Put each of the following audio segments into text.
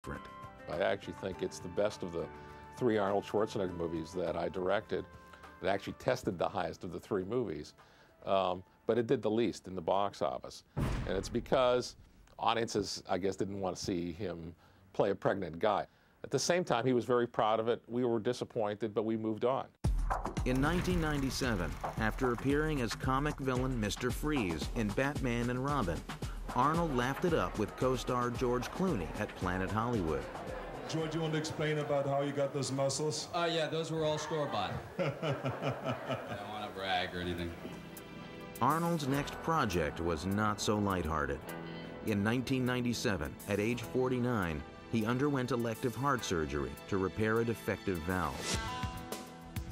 different. I actually think it's the best of the 3 Arnold Schwarzenegger movies that I directed. It actually tested the highest of the 3 movies, but it did the least in the box office. And it's because audiences, I guess, didn't want to see him play a pregnant guy. At the same time, he was very proud of it. We were disappointed, but we moved on. In 1997, after appearing as comic villain Mr. Freeze in Batman and Robin, Arnold laughed it up with co-star George Clooney at Planet Hollywood. George, you want to explain about how you got those muscles? Yeah, those were all store-bought. I don't want to brag or anything. Arnold's next project was not so lighthearted. In 1997, at age 49, he underwent elective heart surgery to repair a defective valve.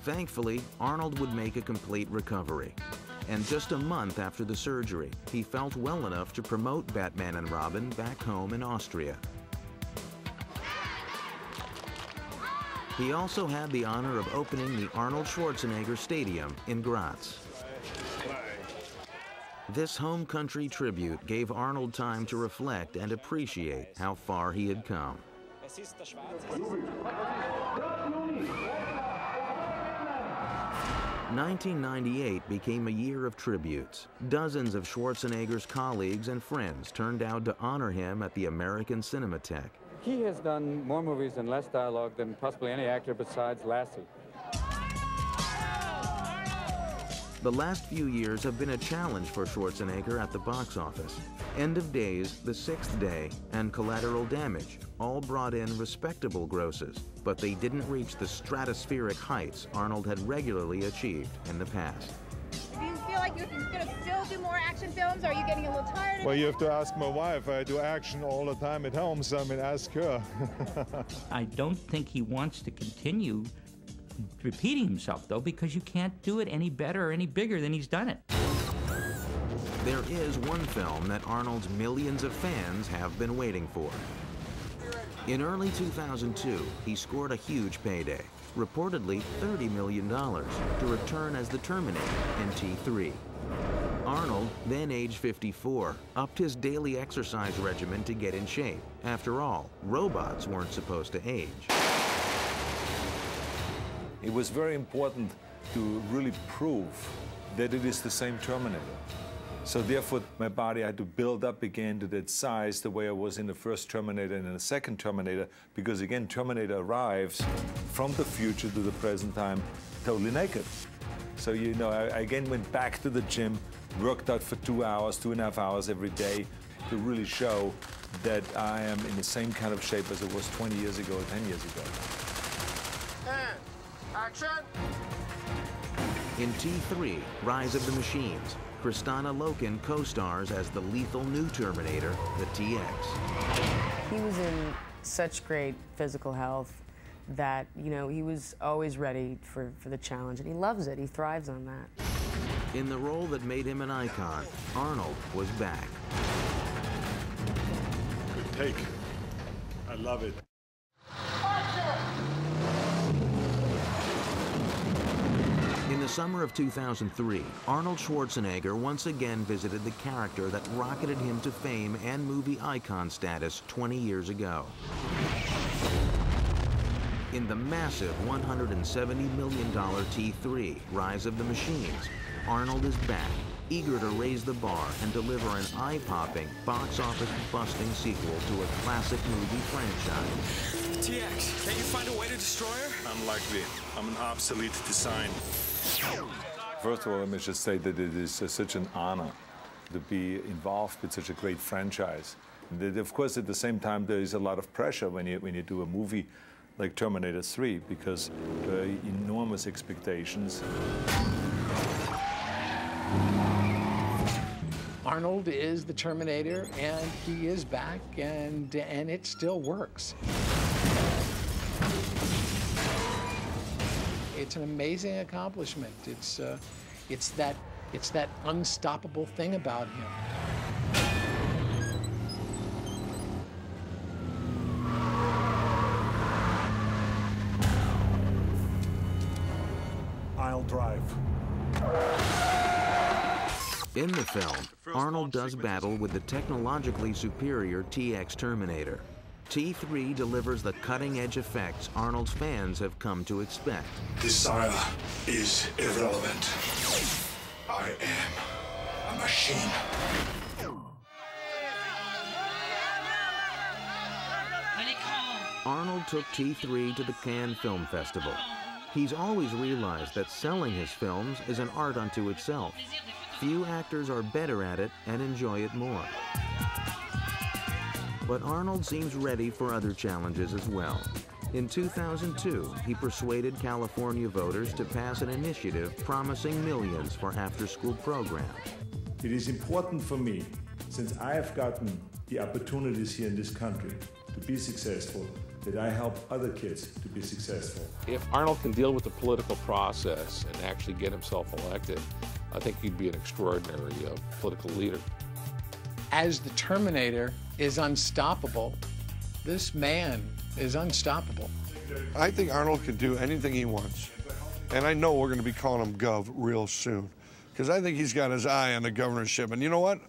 Thankfully, Arnold would make a complete recovery. And just a month after the surgery, he felt well enough to promote Batman and Robin back home in Austria. He also had the honor of opening the Arnold Schwarzenegger Stadium in Graz. This home country tribute gave Arnold time to reflect and appreciate how far he had come. 1998 became a year of tributes. Dozens of Schwarzenegger's colleagues and friends turned out to honor him at the American Cinematheque. He has done more movies and less dialogue than possibly any actor besides Lassie. The last few years have been a challenge for Schwarzenegger at the box office. End of Days, The Sixth Day, and Collateral Damage all brought in respectable grosses, but they didn't reach the stratospheric heights Arnold had regularly achieved in the past. Do you feel like you're going to still do more action films? Or are you getting a little tired of Well, it? you have to ask my wife. I do action all the time at home, so I mean, ask her. I don't think he wants to continue repeating himself, though, because you can't do it any better or any bigger than he's done it. There is one film that Arnold's millions of fans have been waiting for. In early 2002, he scored a huge payday, reportedly $30 million, to return as the Terminator in T3. Arnold, then age 54, upped his daily exercise regimen to get in shape. After all, robots weren't supposed to age. It was very important to really prove that it is the same Terminator. So therefore, my body had to build up again to that size the way I was in the first Terminator and in the second Terminator, because again, Terminator arrives from the future to the present time totally naked. So, you know, I again went back to the gym, worked out for 2 hours, 2.5 hours every day to really show that I am in the same kind of shape as I was 20 years ago or 10 years ago. And action! In T3, Rise of the Machines, Kristanna Loken co-stars as the lethal new Terminator, the TX. He was in such great physical health that, you know, he was always ready for the challenge, and he loves it. He thrives on that. In the role that made him an icon, Arnold was back. Good take. I love it. In the summer of 2003, Arnold Schwarzenegger once again visited the character that rocketed him to fame and movie icon status 20 years ago. In the massive $170 million T3, Rise of the Machines, Arnold is back, eager to raise the bar and deliver an eye-popping, box office-busting sequel to a classic movie franchise. TX, can you find a way to destroy her? Unlikely. I'm an obsolete design. First of all, let me just say that it is such an honor to be involved with such a great franchise. And that, of course, at the same time, there is a lot of pressure when you do a movie like Terminator 3, because there are enormous expectations. Arnold is the Terminator, and he is back, and it still works. It's an amazing accomplishment. It's that unstoppable thing about him. I'll drive. In the film, Arnold does battle with the technologically superior TX Terminator. T3 delivers the cutting-edge effects Arnold's fans have come to expect. Desire is irrelevant. I am a machine. Arnold took T3 to the Cannes Film Festival. He's always realized that selling his films is an art unto itself. Few actors are better at it and enjoy it more. But Arnold seems ready for other challenges as well. In 2002, he persuaded California voters to pass an initiative promising millions for after-school programs. It is important for me, since I have gotten the opportunities here in this country to be successful, that I help other kids to be successful. If Arnold can deal with the political process and actually get himself elected, I think he'd be an extraordinary political leader. As the Terminator is unstoppable, this man is unstoppable. I think Arnold can do anything he wants. And I know we're going to be calling him Gov real soon. Because I think he's got his eye on the governorship. And you know what?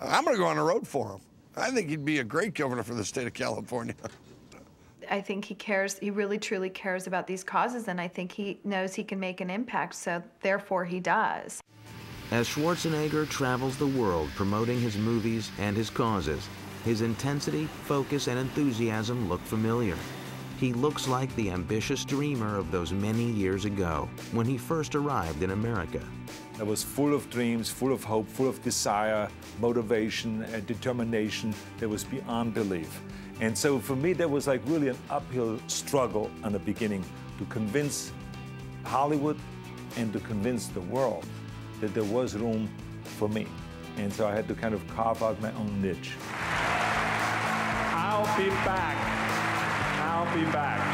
I'm going to go on the road for him. I think he'd be a great governor for the state of California. I think he cares, he really truly cares about these causes, and I think he knows he can make an impact, so therefore he does. As Schwarzenegger travels the world promoting his movies and his causes, his intensity, focus, and enthusiasm look familiar. He looks like the ambitious dreamer of those many years ago, when he first arrived in America. I was full of dreams, full of hope, full of desire, motivation, and determination that was beyond belief. And so for me, that was like really an uphill struggle in the beginning to convince Hollywood and to convince the world that there was room for me. And so I had to kind of carve out my own niche. I'll be back. I'll be back.